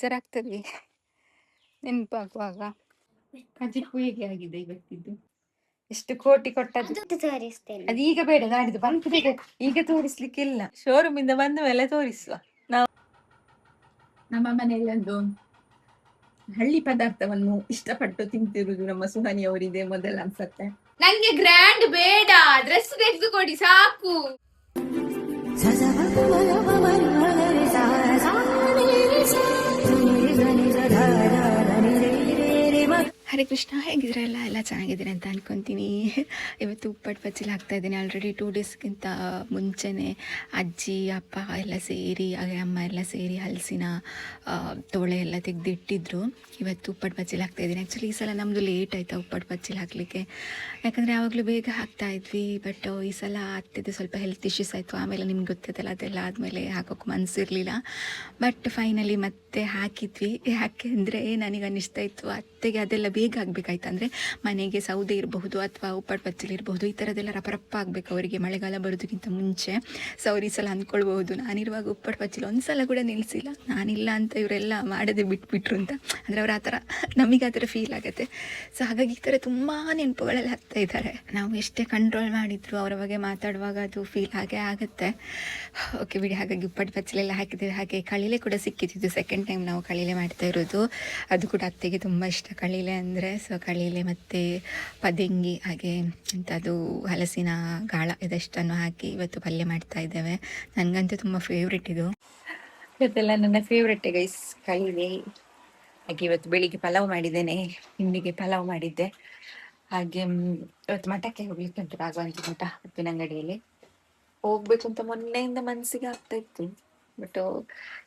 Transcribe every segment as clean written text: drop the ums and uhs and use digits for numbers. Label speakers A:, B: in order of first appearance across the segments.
A: ಬೇಜಾರಾಗ್ತದೆ ನೆನಪಾಗುವಾಗ. ಕಜಿಪ್ಪು ಹೇಗೆ ಆಗಿದೆ ಇವತ್ತಿದ್ದು, ಎಷ್ಟು ಕೋಟಿ ಕೊಟ್ಟದ್ದು. ಅದು ಈಗ ಬೇಡ, ನಾಡಿದ್ದು ಬಂತು ಈಗ ತೋರಿಸ್ಲಿಕ್ಕಿಲ್ಲ, ಶೋರೂಮ್ ಇಂದ ಬಂದ ಮೇಲೆ ತೋರಿಸುವ. ನಾವು ನಮ್ಮ ಮನೆಯಲ್ಲಿ ಒಂದು ಹಳ್ಳಿ ಪದಾರ್ಥವನ್ನು ಇಷ್ಟಪಟ್ಟು ತಿಂತಿರುವುದು ನಮ್ಮ ಸುಹಾನಿಯವರಿದೆ ಮೊದಲ ಅನ್ಸತ್ತೆ. ನಂಗೆ ಗ್ರ್ಯಾಂಡ್ ಬೇಡ, ಡ್ರೆಸ್ ತೆಗೆದುಕೊಡಿ ಸಾಕು. ಹರೇ ಕೃಷ್ಣ, ಹೇಗಿದ್ರೆ ಎಲ್ಲ ಚೆನ್ನಾಗಿದ್ದೀರಿ ಅಂತ ಅನ್ಕೊತೀನಿ. ಇವತ್ತು ಉಪ್ಪಟ್ಟು ಬಜ್ಜಿಲ್ ಹಾಕ್ತಾ ಇದ್ದೀನಿ. ಆಲ್ರೆಡಿ 2 ಡೇಸ್ಗಿಂತ ಮುಂಚೆನೇ ಅಜ್ಜಿ ಅಪ್ಪ ಎಲ್ಲ ಸೇರಿ ಹಾಗೆ ಅಮ್ಮ ಎಲ್ಲ ಸೇರಿ ಹಲಸಿನ ತೋಳೆ ಎಲ್ಲ ತೆಗೆದಿಟ್ಟಿದ್ರು. ಇವತ್ತು ಉಪ್ಪಟ್ಟು ಬಜ್ಜಿಲ್ ಹಾಕ್ತಾ ಇದ್ದೀನಿ. ಆ್ಯಕ್ಚುಲಿ ಈ ಸಲ ನಮ್ಮದು ಲೇಟ್ ಆಯಿತಾ ಉಪ್ಪಟ್ಟು ಬಜ್ಜಿಲ್ ಹಾಕಲಿಕ್ಕೆ, ಯಾಕಂದರೆ ಯಾವಾಗಲೂ ಬೇಗ ಹಾಕ್ತಾ ಇದ್ವಿ. ಬಟ್ ಈ ಸಲ ಅತ್ತೆದು ಸ್ವಲ್ಪ ಹೆಲ್ತ್ ಇಶ್ಯೂಸ್ ಆಯಿತು. ಆಮೇಲೆ ನಿಮ್ಗೆ ಗೊತ್ತದಲ್ಲ, ಅದೆಲ್ಲ ಆದಮೇಲೆ ಹಾಕೋಕ್ಕೆ ಮನಸ್ಸಿರಲಿಲ್ಲ. ಬಟ್ ಫೈನಲಿ ಮತ್ತೆ ಹಾಕಿದ್ವಿ. ಯಾಕೆ ಅಂದರೆ ನನಗೆ ಅನ್ನಿಸ್ತಾ ಇತ್ತು ಅತ್ತೆಗೆ ಅದೆಲ್ಲ ಬೇಗ ಆಗಬೇಕಾಯ್ತು. ಅಂದರೆ ಮನೆಗೆ ಸೌದೆ ಇರಬಹುದು ಅಥವಾ ಉಪ್ಪಟ್ಟು ಬಚ್ಚಲು ಇರಬಹುದು, ಈ ಥರದ್ದೆಲ್ಲ ರಪರಪ್ಪ ಆಗಬೇಕು ಅವರಿಗೆ ಮಳೆಗಾಲ ಬರೋದಕ್ಕಿಂತ ಮುಂಚೆ. ಸೊ ಅವ್ರು ಈ ಸಲ ಅಂದ್ಕೊಳ್ಬಹುದು ನಾನಿರುವಾಗ ಉಪ್ಪಟ್ಟು ಬಚ್ಚಲು ಒಂದು ಸಲ ಕೂಡ ನಿಲ್ಲಿಸಿಲ್ಲ, ನಾನಿಲ್ಲ ಅಂತ ಇವರೆಲ್ಲ ಮಾಡೋದೇ ಬಿಟ್ಬಿಟ್ರು ಅಂತ. ಅಂದರೆ ಅವ್ರು ಆ ಥರ, ನಮಗೆ ಆ ಥರ ಫೀಲ್ ಆಗುತ್ತೆ. ಸೊ ಹಾಗಾಗಿ ಈ ಥರ ತುಂಬ ನೆನಪುಗಳೆಲ್ಲ ಆಗ್ತಾ ಇದ್ದಾರೆ. ನಾವು ಎಷ್ಟೇ ಕಂಟ್ರೋಲ್ ಮಾಡಿದ್ರು ಅವರ ಬಗ್ಗೆ ಮಾತಾಡುವಾಗ ಅದು ಫೀಲ್ ಹಾಗೆ ಆಗುತ್ತೆ. ಓಕೆ ಬಿಡಿ. ಹಾಗಾಗಿ ಉಪ್ಪಟ್ಟು ಬಚ್ಚಲೆಲ್ಲ ಹಾಕಿದ್ದೇವೆ. ಹಾಗೆ ಕಳಿಲೆ ಕೂಡ ಸಿಕ್ಕಿದ್ದು, ಸೆಕೆಂಡ್ ಟೈಮ್ ನಾವು ಕಳಿಲೆ ಮಾಡ್ತಾ ಇರೋದು. ಅದು ಕೂಡ ಅತ್ತೆಗೆ ತುಂಬ ಇಷ್ಟ ಕಳಿಲೆ ಅಂದರೆ. ಸೊ ಕಳಿಲೆ ಮತ್ತು ಪದಂಗಿ ಹಾಗೆ ಅದು ಹಲಸಿನ ಗಾಳ ಇದಷ್ಟನ್ನು ಹಾಕಿ ಇವತ್ತು ಪಲ್ಯ ಮಾಡ್ತಾ ಇದ್ದೇವೆ. ನನಗಂತೂ ತುಂಬ ಫೇವ್ರೆಟ್ ಇದು. ಇವತ್ತೆಲ್ಲ ನನ್ನ ಫೇವ್ರೆಟ್ ಗೈಸ್ ಕಳಿಲೆ. ಹಾಗೆ ಇವತ್ತು ಬೆಳಿಗ್ಗೆ ಪಲಾವ್ ಮಾಡಿದ್ದೇನೆ, ಹಿಂದಿಗೆ ಪಲಾವ್ ಮಾಡಿದ್ದೆ. ಹಾಗೆ ಇವತ್ತು ಮಠಕ್ಕೆ ಹೋಗ್ಲಿಕ್ಕೆ ಉಂಟು, ರಾಘವಂತಿ ಮಠ ಉಪ್ಪಿನಂಗಡಿಯಲ್ಲಿ ಹೋಗ್ಬೇಕು ಅಂತ ಮೊನ್ನೆಯಿಂದ ಮನಸ್ಸಿಗೆ ಆಗ್ತಾ ಇತ್ತು. ಬಟ್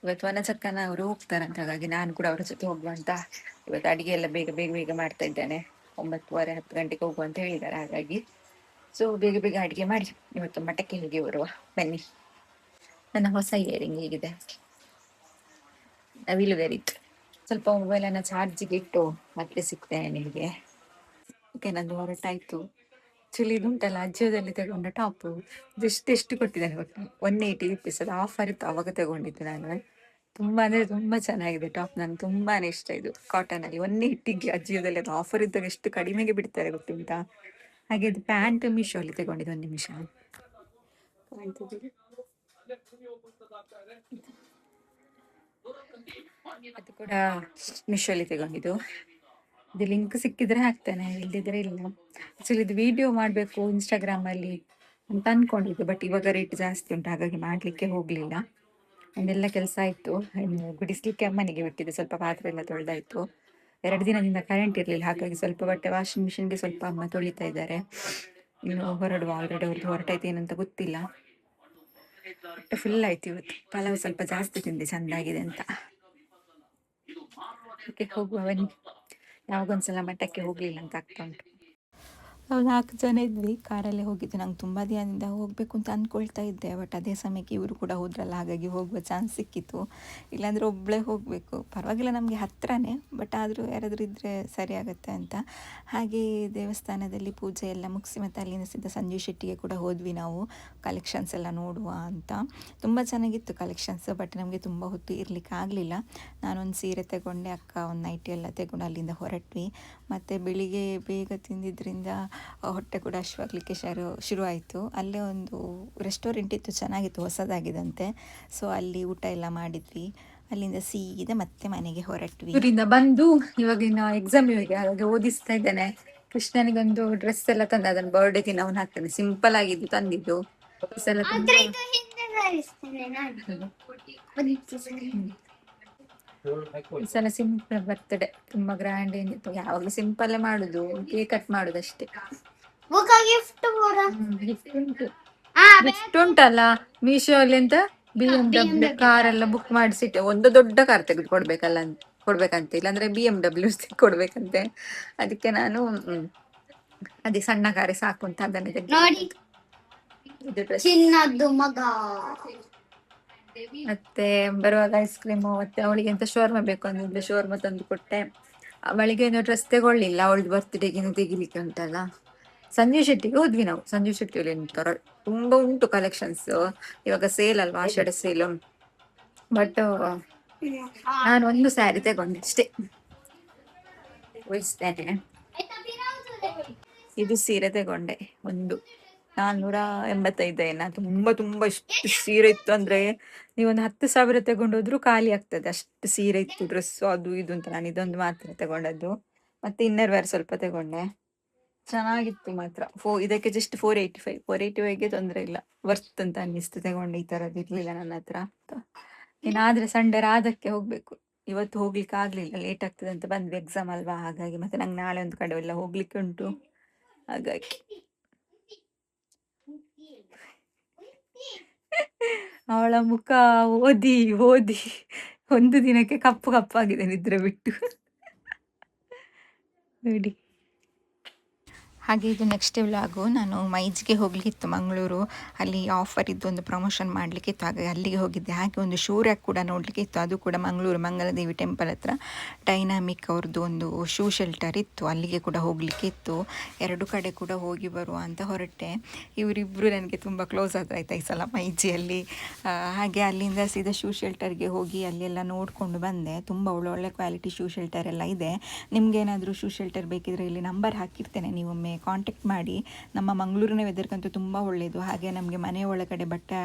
A: ಇವತ್ತು ವನಚಕ್ಕನ ಅವರು ಹೋಗ್ತಾರಂತ, ಹಾಗಾಗಿ ನಾನು ಕೂಡ ಅವರ ಜೊತೆ ಹೋಗುವ ಅಂತ ಇವತ್ತು ಅಡಿಗೆ ಎಲ್ಲ ಬೇಗ ಬೇಗ ಬೇಗ ಮಾಡ್ತಾ ಇದ್ದೇನೆ. 9:30 10 ಗಂಟೆಗೆ ಹೋಗುವ ಅಂತ ಹೇಳಿದ್ದಾರೆ. ಹಾಗಾಗಿ ಸೊ ಬೇಗ ಬೇಗ ಅಡಿಗೆ ಮಾಡಿ ಇವತ್ತು ಮಠಕ್ಕೆ ಹೋಗಿ ಬರುವ. ಬನ್ನಿ. ನನ್ನ ಹೊಸ ಇಯರಿಂಗ್ ಹೇಗಿದೆ, ನವಿಲುಗರಿತ್ತು. ಸ್ವಲ್ಪ ಮೊಬೈಲನ್ನು ಚಾರ್ಜಿಗೆ ಇಟ್ಟು ಮತ್ತೆ ಸಿಗ್ತೇನೆ ನಿಮಗೆ. ಓಕೆ, ನಂದು ಹೊರಟಾಯ್ತು. ಆ್ಯಕ್ಚುಲಿ ಇದು ಉಂಟಲ್ಲ, ಅಜಿಯೋದಲ್ಲಿ ತಗೊಂಡ ಟಾಪು, ಎಷ್ಟು ಕೊಟ್ಟಿದ್ದಾನೆ ಗೊತ್ತಾ, 180 rupees. ಅದು ಆಫರ್ ಇತ್ತು ಅವಾಗ ತಗೊಂಡಿದ್ದು ನಾನು. ತುಂಬ ಅಂದರೆ ತುಂಬ ಚೆನ್ನಾಗಿದೆ ಟಾಪ್, ನಂಗೆ ತುಂಬಾ ಇಷ್ಟ. ಇದು ಕಾಟನಲ್ಲಿ 180ಗೆ ಅಜಿಯೋದಲ್ಲಿ ಅದು ಆಫರ್ ಇದ್ದಾಗ ಎಷ್ಟು ಕಡಿಮೆಗೆ ಬಿಡ್ತಾರೆ ಗೊತ್ತುಂಟಾ. ಹಾಗೆ ಅದು ಪ್ಯಾಂಟ್ ಮೀಶೋಲ್ಲಿ ತಗೊಂಡಿದ್ದು. 1 ನಿಮಿಷ, ಅದು ಕೂಡ ಮೀಶೋಲ್ಲಿ ತಗೊಂಡಿದ್ದು. ಇದು ಲಿಂಕ್ ಸಿಕ್ಕಿದ್ರೆ ಹಾಕ್ತೇನೆ, ಇಲ್ದಿದ್ರೆ ಇಲ್ಲ. ಆ್ಯಕ್ಚುಲಿ ಇದು ವಿಡಿಯೋ ಮಾಡಬೇಕು ಇನ್ಸ್ಟಾಗ್ರಾಮಲ್ಲಿ ಅಂತ ಅಂದ್ಕೊಂಡಿದ್ದು, ಬಟ್ ಇವಾಗ ರೇಟ್ ಜಾಸ್ತಿ ಉಂಟು, ಹಾಗಾಗಿ ಮಾಡಲಿಕ್ಕೆ ಹೋಗಲಿಲ್ಲ. ಅದೆಲ್ಲ ಕೆಲಸ ಆಯಿತು. ಗುಡಿಸ್ಲಿಕ್ಕೆ ಅಮ್ಮನಿಗೆ ಬಿಟ್ಟಿದ್ದೆ, ಸ್ವಲ್ಪ ಪಾತ್ರೆ ಎಲ್ಲ ತೊಳೆದಾಯಿತು. 2 ದಿನದಿಂದ ಕರೆಂಟ್ ಇರಲಿಲ್ಲ, ಹಾಗಾಗಿ ಸ್ವಲ್ಪ ಬಟ್ಟೆ ವಾಷಿಂಗ್ ಮಿಷಿನ್ಗೆ ಸ್ವಲ್ಪ ಅಮ್ಮ ತೊಳಿತಾ ಇದ್ದಾರೆ. ಇನ್ನು ಹೊರಡುವ, ಆಲ್ರೆಡಿ ಅವ್ರದ್ದು ಹೊರಟಾಯ್ತು, ಏನಂತ ಗೊತ್ತಿಲ್ಲ. ಬಟ್ಟೆ ಫುಲ್ ಆಯ್ತು ಇವತ್ತು. ಪಲಾವ್ ಸ್ವಲ್ಪ ಜಾಸ್ತಿ ತಿಂದೆ, ಚೆಂದಾಗಿದೆ ಅಂತ. ಓಕೆ, ಹೋಗುವ ಬನ್ನಿ. ಯಾವಾಗೊಂದ್ಸಲ ಮಠಕ್ಕೆ ಹೋಗಲಿಲ್ಲ ಅಂತ ಆಗ್ತಾ ಉಂಟು. ನಾವು 4 ಜನ ಇದ್ವಿ, ಕಾರಲ್ಲೇ ಹೋಗಿದ್ದು. ನಂಗೆ ತುಂಬ ದಿನದಿಂದ ಹೋಗಬೇಕು ಅಂತ ಅಂದ್ಕೊಳ್ತಾ ಇದ್ದೆ, ಬಟ್ ಅದೇ ಸಮಯಕ್ಕೆ ಇವರು ಕೂಡ ಹೋದ್ರಲ್ಲ, ಹಾಗಾಗಿ ಹೋಗುವ ಚಾನ್ಸ್ ಸಿಕ್ಕಿತ್ತು. ಇಲ್ಲಾಂದರೆ ಒಬ್ಬಳೇ ಹೋಗಬೇಕು. ಪರವಾಗಿಲ್ಲ, ನಮಗೆ ಹತ್ತಿರನೇ, ಬಟ್ ಆದರೂ ಯಾರಾದರೂ ಇದ್ದರೆ ಸರಿ ಆಗುತ್ತೆ ಅಂತ. ಹಾಗೆ ದೇವಸ್ಥಾನದಲ್ಲಿ ಪೂಜೆ ಎಲ್ಲ ಮುಗಿಸಿ ಮತ್ತು ಅಲ್ಲಿಂದ ಸಿದ್ಧ ಸಂಜೀವ್ ಶೆಟ್ಟಿಗೆ ಕೂಡ ಹೋದ್ವಿ ನಾವು, ಕಲೆಕ್ಷನ್ಸ್ ಎಲ್ಲ ನೋಡುವ ಅಂತ. ತುಂಬ ಚೆನ್ನಾಗಿತ್ತು ಕಲೆಕ್ಷನ್ಸ್, ಬಟ್ ನಮಗೆ ತುಂಬ ಹೊತ್ತು ಇರಲಿಕ್ಕೆ ಆಗಲಿಲ್ಲ. ನಾನೊಂದು ಸೀರೆ ತಗೊಂಡೆ, ಅಕ್ಕ ಒಂದು ನೈಟಿ ಎಲ್ಲ ತಗೊಂಡು ಅಲ್ಲಿಂದ ಹೊರಟ್ವಿ. ಮತ್ತು ಬೆಳಿಗ್ಗೆ ಬೇಗ ತಿಂದಿದ್ದರಿಂದ ಹೊಟ್ಟೆ ಕೂಡ ಹಶ್ವಾಗಲಿಕ್ಕೆ ಶುರುವಾಯಿತು. ಅಲ್ಲೇ ಒಂದು ರೆಸ್ಟೋರೆಂಟ್ ಇತ್ತು, ಚೆನ್ನಾಗಿತ್ತು, ಹೊಸದಾಗಿದಂತೆ. ಸೊ ಅಲ್ಲಿ ಊಟ ಎಲ್ಲ ಮಾಡಿದ್ವಿ. ಅಲ್ಲಿಂದ ಸೀದಾ ಮತ್ತೆ ಮನೆಗೆ ಹೊರಟ್ವಿ. ಊರಿಂದ ಬಂದು ಇವಾಗ ಎಕ್ಸಾಮ್ ಇವಾಗ, ಹಾಗಾಗಿ ಓದಿಸ್ತಾ ಇದ್ದೇನೆ. ಕೃಷ್ಣನಿಗೊಂದು ಡ್ರೆಸ್ ಎಲ್ಲ ತಂದ, ಅದನ್ನು ಬರ್ಡೇಗೆ ನಾವು ಹಾಕ್ತೇನೆ. ಸಿಂಪಲ್ ಆಗಿದ್ದು ತಂದಿದ್ದು. ಈ ಸಲ ಸಿಂಪಲ್ ಬರ್ತಡೆ, ತುಂಬಾ ಗ್ರ್ಯಾಂಡ್ ಏನಿತ್ತು. ಯಾವಾಗಲೂ ಸಿಂಪಲ್ ಮಾಡುದು, ಕೇಕ್ ಕಟ್ ಮಾಡುದು ಅಷ್ಟೇ. ಗಿಫ್ಟ್ ಉಂಟಲ್ಲ ಮೀಶೋ ಅಲ್ಲಿ ಅಂತ BMW ಕಾರ್ ಎಲ್ಲ ಬುಕ್ ಮಾಡಿಸಿಟ್ಟೆ. ಒಂದು ದೊಡ್ಡ ಕಾರ್ ತೆಗೆದು ಕೊಡ್ಬೇಕಂತೆ, ಇಲ್ಲಾಂದ್ರೆ BMW ಕೊಡ್ಬೇಕಂತೆ. ಅದಕ್ಕೆ ನಾನು ಅದೇ ಸಣ್ಣ ಕಾರೇ ಸಾಕು ಅಂತ ಅದನ್ನೇ ಮತ್ತೆ ಬರುವಾಗ ಐಸ್ ಕ್ರೀಮು, ಮತ್ತೆ ಅವಳಿಗೆ ಎಂತ ಶೋರ್ಮ ಬೇಕು ಅಂದಿದ್ರೆ ಶೋರ್ಮ ತಂದು ಕೊಟ್ಟೆ. ಅವಳಿಗೆ ಏನೋ ಡ್ರೆಸ್ ತಗೊಳ್ಳಿಲ್ಲ, ಅವಳದು ಬರ್ತ್ಡೇಗೆ ತೆಗಿಲಿಕ್ಕೆ ಉಂಟಲ್ಲ. ಸಂಜೀವ್ ಶೆಟ್ಟಿಗೆ ಹೋದ್ವಿ ನಾವು. ಸಂಜೀವ್ ಶೆಟ್ಟಿಯಲ್ಲಿ ತುಂಬಾ ಉಂಟು ಕಲೆಕ್ಷನ್ಸ್. ಇವಾಗ ಸೇಲ್ ಅಲ್ವಾ, ಆಷಾಢ ಸೇಲ್. ಬಟ್ ನಾನು ಒಂದು ಸ್ಯಾರಿ ತಗೊಂಡೆ ಅಷ್ಟೇ, ಉಳಿಸ್ತೇನೆ. ಇದು ಸೀರೆ ತಗೊಂಡೆ ಒಂದು 485 ಏನ, ತುಂಬಾ ತುಂಬಾ ಇಷ್ಟು ಸೀರೆ ಇತ್ತು ಅಂದ್ರೆ ನೀವೊಂದು 10,000 ತಗೊಂಡೋದ್ರು ಖಾಲಿ ಆಗ್ತದೆ, ಅಷ್ಟು ಸೀರೆ ಇತ್ತು, ಡ್ರೆಸ್ಸು ಅದು ಇದು ಅಂತ. ನಾನು ಇದೊಂದು ಮಾತ್ರ ತಗೊಂಡದ್ದು, ಮತ್ತೆ ಇನ್ನರ್ ವೇರ್ ಸ್ವಲ್ಪ ತಗೊಂಡೆ. ಚೆನ್ನಾಗಿತ್ತು ಮಾತ್ರ. ಇದಕ್ಕೆ ಜಸ್ಟ್ 485ಗೆ ತೊಂದರೆ ಇಲ್ಲ, ವರ್ತ್ ಅಂತ ಅನ್ನಿಸ್ತು ತಗೊಂಡೆ. ಈ ತರದ್ದು ಇರ್ಲಿಲ್ಲ ನನ್ನ ಹತ್ರ. ಏನಾದ್ರೆ ಸಂಡೇ ರಾಧಕ್ಕೆ ಹೋಗ್ಬೇಕು, ಇವತ್ತು ಹೋಗ್ಲಿಕ್ಕೆ ಆಗ್ಲಿಲ್ಲ, ಲೇಟ್ ಆಗ್ತದೆ ಅಂತ ಬಂದ್ವಿ, ಎಕ್ಸಾಮ್ ಅಲ್ವಾ ಹಾಗಾಗಿ. ಮತ್ತೆ ನಂಗೆ ನಾಳೆ ಒಂದು ಕಡೆ ಎಲ್ಲ ಹೋಗ್ಲಿಕ್ಕೆ ಉಂಟು ಹಾಗಾಗಿ. ಅವಳ ಮುಖ ಓದಿ ಓದಿ ಒಂದು ದಿನಕ್ಕೆ ಕಪ್ಪು ಕಪ್ಪಾಗಿದೆ ನಿದ್ರೆ ಬಿಟ್ಟು ನೋಡಿ. ಹಾಗೆ ಇದು ನೆಕ್ಸ್ಟ್ ವ್ಲಾಗು. ನಾನು ಮೈಜ್ಗೆ ಹೋಗ್ಲಿಕ್ಕಿತ್ತು ಮಂಗಳೂರು, ಅಲ್ಲಿ ಆಫರ್ ಇದ್ದು ಒಂದು ಪ್ರಮೋಷನ್ ಮಾಡಲಿಕ್ಕಿತ್ತು, ಹಾಗೆ ಅಲ್ಲಿಗೆ ಹೋಗಿದ್ದೆ. ಹಾಗೆ ಒಂದು ಶೂ ರ್ಯಾಕ್ ಕೂಡ ನೋಡಲಿಕ್ಕೆ ಇತ್ತು, ಅದು ಕೂಡ ಮಂಗಳೂರು ಮಂಗಲದೇವಿ ಟೆಂಪಲ್ ಹತ್ರ ಡೈನಾಮಿಕ್ ಅವ್ರದ್ದು ಒಂದು ಶೂ ಶೆಲ್ಟರ್ ಇತ್ತು, ಅಲ್ಲಿಗೆ ಕೂಡ ಹೋಗಲಿಕ್ಕೆ ಇತ್ತು. ಎರಡು ಕಡೆ ಕೂಡ ಹೋಗಿ ಬರುವ ಅಂತ ಹೊರಟೆ. ಇವರಿಬ್ಬರು ನನಗೆ ತುಂಬ ಕ್ಲೋಸ್ ಆದ್ರೆ ಆಯ್ತಾ ಈ ಸಲ ಮೈಜಿಯಲ್ಲಿ. ಹಾಗೆ ಅಲ್ಲಿಂದ ಸೀದಾ ಶೂ ಶೆಲ್ಟರ್ಗೆ ಹೋಗಿ ಅಲ್ಲೆಲ್ಲ ನೋಡಿಕೊಂಡು ಬಂದೆ. ತುಂಬ ಒಳ್ಳೊಳ್ಳೆ ಕ್ವಾಲಿಟಿ ಶೂ ಶೆಲ್ಟರ್ ಎಲ್ಲ ಇದೆ. ನಿಮಗೇನಾದರೂ ಶೂ ಶೆಲ್ಟರ್ ಬೇಕಿದ್ರೆ ಇಲ್ಲಿ ನಂಬರ್ ಹಾಕಿರ್ತೇನೆ, ನೀವೊಮ್ಮೆ ಕಾಂಟ್ಯಾಕ್ಟ್ ಮಾಡಿ. ನಮ್ಮ ಮಂಗಳೂರಿನ ವೆದರ್ಗಂತೂ ತುಂಬ ಒಳ್ಳೆಯದು. ಹಾಗೆ ನಮಗೆ ಮನೆ ಒಳಗಡೆ ಬಟ್ಟೆ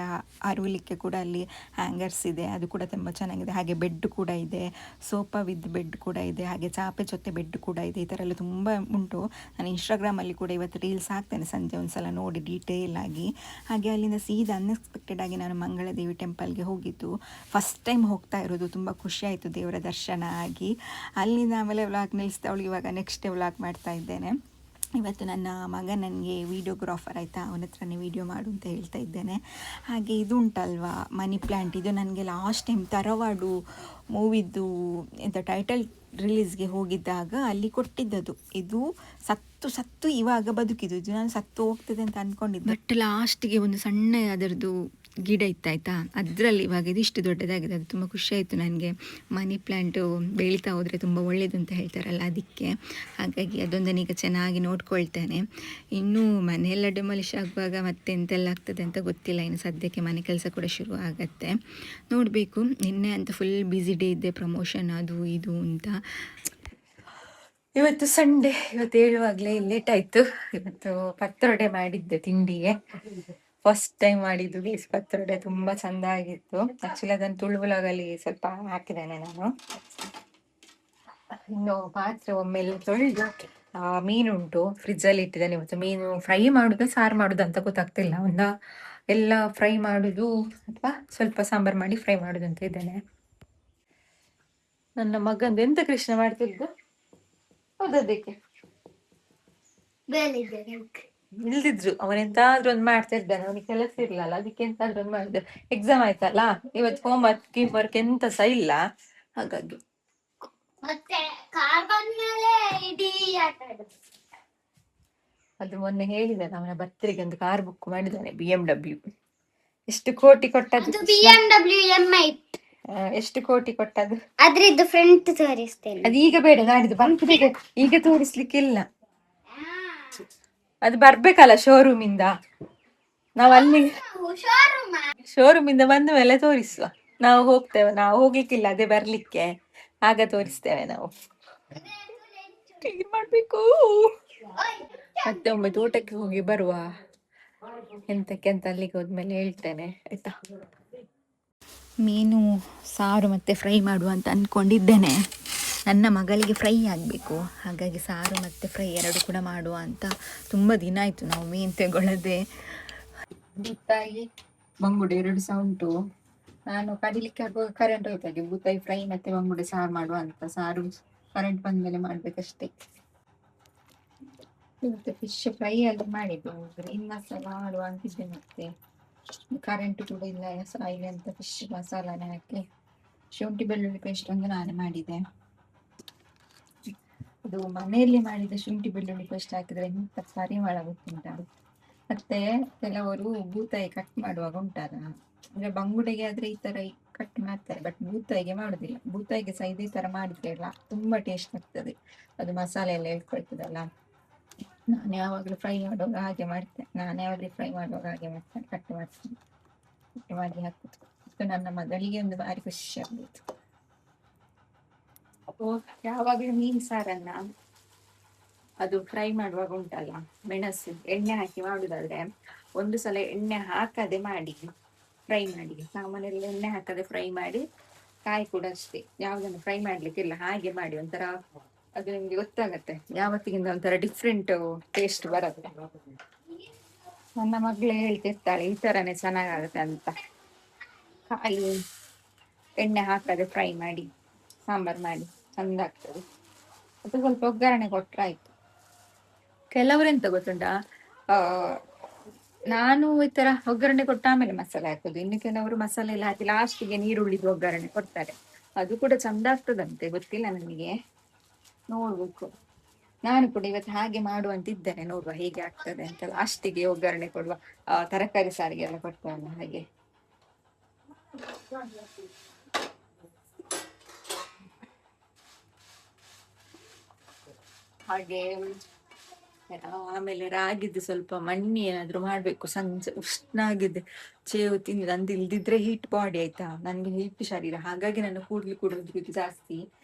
A: ಹರವಲಿಕ್ಕೆ ಕೂಡ ಅಲ್ಲಿ ಹ್ಯಾಂಗರ್ಸ್ ಇದೆ, ಅದು ಕೂಡ ತುಂಬ ಚೆನ್ನಾಗಿದೆ. ಹಾಗೆ ಬೆಡ್ ಕೂಡ ಇದೆ, ಸೋಫಾ ವಿತ್ ಬೆಡ್ ಕೂಡ ಇದೆ, ಹಾಗೆ ಚಾಪೆ ಜೊತೆ ಬೆಡ್ ಕೂಡ ಇದೆ. ಈ ಥರ ಎಲ್ಲ ತುಂಬ ಉಂಟು. ನಾನು ಇನ್ಸ್ಟಾಗ್ರಾಮಲ್ಲಿ ಕೂಡ ಇವತ್ತು ರೀಲ್ಸ್ ಹಾಕ್ತೇನೆ ಸಂಜೆ ಒಂದು ಸಲ ನೋಡಿ ಡೀಟೇಲ್ ಆಗಿ. ಹಾಗೆ ಅಲ್ಲಿಂದ ಸೀದಾ ಅನ್ಎಕ್ಸ್ಪೆಕ್ಟೆಡ್ ಆಗಿ ನಾನು ಮಂಗಳದೇವಿ ಟೆಂಪಲ್ಗೆ ಹೋಗಿದ್ದು. ಫಸ್ಟ್ ಟೈಮ್ ಹೋಗ್ತಾ ಇರೋದು, ತುಂಬ ಖುಷಿಯಾಯಿತು ದೇವರ ದರ್ಶನ ಆಗಿ. ಅಲ್ಲಿಂದ ಆಮೇಲೆ ವ್ಲಾಗ್ ನಿಲ್ಲಿಸ್ದವಳು ಇವಾಗ ನೆಕ್ಸ್ಟ್ ಡೇ ವ್ಲಾಗ್ ಮಾಡ್ತಾ ಇದ್ದೇನೆ. ಇವತ್ತು ನನ್ನ ಮಗ ನನಗೆ ವೀಡಿಯೋಗ್ರಾಫರ್ ಆಯಿತಾ, ಅವನ ಹತ್ರನೇ ವೀಡಿಯೋ ಮಾಡು ಅಂತ ಹೇಳ್ತಾ ಇದ್ದೇನೆ. ಹಾಗೆ ಇದು ಉಂಟಲ್ವಾ ಮನಿ ಪ್ಲ್ಯಾಂಟ್, ಇದು ನನಗೆ ಲಾಸ್ಟ್ ಟೈಮ್ ತರವಾಡು ಮೂವಿದ್ದು ಎಂಥ ಟೈಟಲ್ ರಿಲೀಸ್ಗೆ ಹೋಗಿದ್ದಾಗ ಅಲ್ಲಿ ಕೊಟ್ಟಿದ್ದದು. ಇದು ಸತ್ತು ಇವಾಗ ಬದುಕಿದ್ದು, ಇದು ನಾನು ಸತ್ತು ಹೋಗ್ತದೆ ಅಂತ ಅಂದ್ಕೊಂಡಿದ್ದೆ. ಬಟ್ ಲಾಸ್ಟಿಗೆ ಒಂದು ಸಣ್ಣ ಅದರದ್ದು ಗಿಡ ಇತ್ತಾಯ್ತಾ, ಅದರಲ್ಲಿ ಇವಾಗ ಇದಿಷ್ಟು ದೊಡ್ಡದಾಗಿದೆ. ಅದು ತುಂಬ ಖುಷಿಯಾಯಿತು ನನಗೆ. ಮನಿ ಪ್ಲ್ಯಾಂಟು ಬೆಳೀತಾ ಹೋದರೆ ತುಂಬ ಒಳ್ಳೆಯದು ಅಂತ ಹೇಳ್ತಾರಲ್ಲ, ಅದಕ್ಕೆ. ಹಾಗಾಗಿ ಅದೊಂದನ್ನು ಈಗ ಚೆನ್ನಾಗಿ ನೋಡ್ಕೊಳ್ತೇನೆ. ಇನ್ನೂ ಮನೆಯೆಲ್ಲ ಡೆಮಾಲಿಷ್ ಆಗುವಾಗ ಮತ್ತೆ ಎಂತೆಲ್ಲ ಆಗ್ತದೆ ಅಂತ ಗೊತ್ತಿಲ್ಲ. ಇನ್ನು ಸದ್ಯಕ್ಕೆ ಮನೆ ಕೆಲಸ ಕೂಡ ಶುರು ಆಗತ್ತೆ, ನೋಡಬೇಕು. ನಿನ್ನೆ ಅಂತ ಫುಲ್ ಬ್ಯುಸಿ ಡೇ ಇದ್ದೆ, ಪ್ರಮೋಷನ್ ಅದು ಇದು ಅಂತ. ಇವತ್ತು ಸಂಡೇ, ಇವತ್ತು ಹೇಳುವಾಗಲೇ ಲೇಟ್ ಆಯಿತು. ಇವತ್ತು ಪತ್ರೊಡೆ ಮಾಡಿದ್ದೆ ತಿಂಡಿಗೆ, ಫಸ್ಟ್ ಟೈಮ್ ಮಾಡಿದ್ದು ಗೀಸ್ ಪತ್ರೊಡೆ. ತುಂಬ ಚೆಂದ ಆಗಿತ್ತು. ಆ್ಯಕ್ಚುಲಿ ಅದನ್ನು ತುಳುವಲಾಗಲಿ ಸ್ವಲ್ಪ ಹಾಕಿದ್ದೇನೆ ನಾನು. ಇನ್ನು ಪಾತ್ರೆ ಒಮ್ಮೆಲ್ಲ ತೊಳೆದು, ಮೀನುಂಟು ಫ್ರಿಜ್ಜಲ್ಲಿ ಇಟ್ಟಿದ್ದೇನೆ. ಇವತ್ತು ಮೀನು ಫ್ರೈ ಮಾಡೋದು ಸಾರು ಮಾಡೋದು ಅಂತ ಗೊತ್ತಾಗ್ತಿಲ್ಲ. ಎಲ್ಲ ಫ್ರೈ ಮಾಡೋದು ಅಥವಾ ಸ್ವಲ್ಪ ಸಾಂಬಾರು ಮಾಡಿ ಫ್ರೈ ಮಾಡೋದು ಅಂತ ಇದ್ದೇನೆ. ನನ್ನ ಮಗಂದು ಎಂತ ಕೃಷ್ಣ ಮಾಡ್ತಿದ್ದು ಹೌದದಕ್ಕೆ ಇಲ್ದಿದ್ರು ಅವನೆಂತಾದ್ರೂ ಒಂದು ಮಾಡ್ತಾ ಇದ್ದಾನೆ. ಅವನಿಗೆ ಕೆಲಸ ಇರ್ಲಲ್ಲ, ಅದಕ್ಕೆ ಎಂತಾದ್ರೂ ಒಂದು ಮಾಡಿದ್ರು. ಎಕ್ಸಾಮ್ ಆಯ್ತಲ್ಲ ಇವತ್ತು, ಹೋಮ್ ವರ್ಕ್ ಎಂತ ಸಹ ಇಲ್ಲ, ಹಾಗಾಗಿ. ಅದು ಮೊನ್ನೆ ಹೇಳಿದ್ದಾನೆ, ಅವನ ಬರ್ತ್ಡೇಗೆ ಒಂದು ಕಾರ್ ಬುಕ್ ಮಾಡಿದ್ದಾನೆ, BMW. ಎಷ್ಟು ಕೋಟಿ ಕೊಟ್ಟದ್ದು? ಎಷ್ಟು ಕೋಟಿ ಕೊಟ್ಟದ್ದು? ಅದ್ರದ್ದು ಫ್ರಂಟ್ ತೋರಿಸ್ತೇನೆ. ಅದು ಈಗ ಬೇಡ, ನಾಡಿದ್ದು ಬರ್ತ್ಡೇಗೆ ಈಗ ತೋರಿಸ್ಲಿಕ್ಕಿಲ್ಲ. ಅದು ಬರ್ಬೇಕಲ್ಲ ಶೋರೂಮ್ ಇಂದ. ನಾವು ಅಲ್ಲಿ ಶೋರೂಮ್ ಇಂದ ಬಂದ ಮೇಲೆ ತೋರಿಸುವ. ನಾವು ಹೋಗ್ತೇವೆ, ನಾವು ಹೋಗ್ಲಿಕ್ಕಿಲ್ಲ, ಅದೇ ಬರ್ಲಿಕ್ಕೆ, ಆಗ ತೋರಿಸ್ತೇವೆ ನಾವು. ಕ್ಲೀನ್ ಮಾಡ್ಬೇಕು. ಮತ್ತೆ ಒಮ್ಮೆ ತೋಟಕ್ಕೆ ಹೋಗಿ ಬರುವ, ಎಂತಕ್ಕೆ ಅಂತ ಅಲ್ಲಿಗೆ ಹೋದ್ಮೇಲೆ ಹೇಳ್ತೇನೆ ಆಯ್ತಾ. ಮೀನು ಸಾರು ಮತ್ತು ಫ್ರೈ ಮಾಡುವ ಅಂತ ಅಂದ್ಕೊಂಡಿದ್ದೇನೆ. ನನ್ನ ಮಗಳಿಗೆ ಫ್ರೈ ಆಗಬೇಕು, ಹಾಗಾಗಿ ಸಾರು ಮತ್ತು ಫ್ರೈ ಎರಡು ಕೂಡ ಮಾಡುವ ಅಂತ. ತುಂಬ ದಿನ ಆಯಿತು ನಾವು ಮೀನು ತಗೊಳ್ಳದೆ. ಬೂತಾಯಿ ಬಂಗುಡೆ ಎರಡು ಸಹ ಉಂಟು. ನಾನು ಕಡಿಲಿಕ್ಕೆ ಆಗುವಾಗ ಕರೆಂಟ್ ಹೋಯ್ತಾಗೆ. ಬೂತಾಯಿ ಫ್ರೈ ಮತ್ತು ಬಂಗುಡೆ ಸಾರು ಮಾಡುವ ಅಂತ. ಸಾರು ಕರೆಂಟ್ ಬಂದ ಮೇಲೆ ಮಾಡಬೇಕಷ್ಟೇ. ಮತ್ತು ಫಿಶ್ ಫ್ರೈ ಎಲ್ಲ ಮಾಡಿದ್ದು, ಗ್ರೀನ್ ಮಸಾಲ ಮಾಡುವ ಅಂತಿದ್ದೆ. ಮತ್ತೆ ಕರೆಂಟ್ ಕೂಡ ಇಲ್ಲ ಅಂತ ಫಿಶ್ ಮಸಾಲಾನ ಹಾಕಿ ಶುಂಠಿ ಬೆಳ್ಳುಳ್ಳಿ ಪೇಸ್ಟ್ ಒಂದು ನಾನೇ ಮಾಡಿದೆ. ಅದು ಮನೆಯಲ್ಲಿ ಮಾಡಿದ ಶುಂಠಿ ಬೆಳ್ಳುಳ್ಳಿ ಪೇಸ್ಟ್ ಹಾಕಿದ್ರೆ ಎಂತ ಪರಿಮಳ ಗೊತ್ತುಂಟ. ಮತ್ತೆ ಕೆಲವರು ಬೂತಾಯಿ ಕಟ್ ಮಾಡುವಾಗ ಉಂಟಲ್ಲ, ಅಂದ್ರೆ ಬಂಗುಡೆಗೆ ಆದ್ರೆ ಈ ತರ ಕಟ್ ಮಾಡ್ತಾರೆ, ಬಟ್ ಬೂತಾಯಿಗೆ ಮಾಡುದಿಲ್ಲ. ಬೂತಾಯಿಗೆ ಸಹ ಇದೇ ತರ ಮಾಡಿದ್ರೆ ಇಲ್ಲ ತುಂಬಾ ಟೇಸ್ಟ್ ಆಗ್ತದೆ, ಅದು ಮಸಾಲೆ ಎಲ್ಲ ಇಟ್ಕೊಳ್ತದಲ್ಲ. ನಾನು ಯಾವಾಗಲೂ ಫ್ರೈ ಮಾಡುವಾಗ ಹಾಗೆ ಮಾಡ್ತೇನೆ. ಕಟ್ ಮಾಡ್ತೇನೆ, ಕಟ್ ಮಾಡಿ ಹಾಕುದು. ನನ್ನ ಮಗಳಿಗೆ ಒಂದು ಬಾರಿ ಖುಷಿ ಆಗ್ಬೇಕು. ಯಾವಾಗಲೂ ಮೀನ್ ಸಾರನ್ನ ಅದು ಫ್ರೈ ಮಾಡುವಾಗ ಉಂಟಲ್ಲ, ಮೆಣಸು ಎಣ್ಣೆ ಹಾಕಿ ಮಾಡುದಾದ್ರೆ ಒಂದು ಸಲ ಎಣ್ಣೆ ಹಾಕದೆ ಮಾಡಿ, ಫ್ರೈ ಮಾಡಿ. ಸಾಮಾನ್ಯರಲ್ಲಿ ಎಣ್ಣೆ ಹಾಕದೆ ಫ್ರೈ ಮಾಡಿ, ಕಾಯಿ ಕೂಡ ಅಷ್ಟೇ ಯಾವ್ದನ್ನು ಫ್ರೈ ಮಾಡ್ಲಿಕ್ಕಿಲ್ಲ, ಹಾಗೆ ಮಾಡಿ ಒಂಥರ ಅದು ನಿಮ್ಗೆ ಗೊತ್ತಾಗತ್ತೆ ಯಾವತ್ತಿಗಿಂತ ಒಂಥರ ಡಿಫ್ರೆಂಟ್ ಟೇಸ್ಟ್ ಬರುತ್ತೆ. ನನ್ನ ಮಗಳೇ ಹೇಳ್ತಿರ್ತಾಳೆ ಈ ತರನೇ ಚೆನ್ನಾಗಾಗುತ್ತೆ ಅಂತ. ಕಾಯಿ ಎಣ್ಣೆ ಹಾಕದೆ ಫ್ರೈ ಮಾಡಿ ಸಾಂಬಾರ್ ಮಾಡಿ ಚಂದ ಆಗ್ತದೆ. ಅದು ಸ್ವಲ್ಪ ಒಗ್ಗರಣೆ ಕೊಟ್ರೆ ಆಯ್ತು. ಕೆಲವರೆಂತ ಗೊತ್ತುಂಟಾ, ಆ ನಾನು ಈ ತರ ಒಗ್ಗರಣೆ ಕೊಟ್ಟ ಆಮೇಲೆ ಮಸಾಲೆ ಹಾಕೋದು, ಇನ್ನು ಕೆಲವರು ಮಸಾಲೆ ಎಲ್ಲ ಹಾಕಿ ಲಾಸ್ಟಿಗೆ ನೀರುಳ್ಳಿದು ಒಗ್ಗರಣೆ ಕೊಡ್ತಾರೆ. ಅದು ಕೂಡ ಚಂದ ಆಗ್ತದಂತೆ, ಗೊತ್ತಿಲ್ಲ ನನಗೆ, ನೋಡ್ಬೇಕು. ನಾನು ಕೂಡ ಇವತ್ತು ಹಾಗೆ ಮಾಡುವಂತಿದ್ದೇನೆ, ನೋಡುವ ಹೇಗೆ ಆಗ್ತದೆ ಅಂತ. ಲಾಸ್ಟಿಗೆ ಒಗ್ಗರಣೆ ಕೊಡುವ ತರಕಾರಿ ಸಾರಿಗೆ ಎಲ್ಲ ಕೊಡ್ತಾರಲ್ಲ ಹಾಗೆ. ಹಾಗೆ ಆಮೇಲೆ ರಾಗಿದ್ದು ಸ್ವಲ್ಪ ಮಣ್ಣಿ ಏನಾದ್ರು ಮಾಡ್ಬೇಕು, ಸಂಜೆ ಉಷ್ಣ ಆಗಿದೆ, ಚೇವು ತಿಂದು ನಂದು ಇಲ್ದಿದ್ರೆ ಹೀಟ್ ಬಾಡಿ ಆಯ್ತಾ, ನನ್ಗೆ ಹೀಟ್ ಶರೀರ, ಹಾಗಾಗಿ ನಾನು ಕುಡಿಯೋದು ಜಾಸ್ತಿ,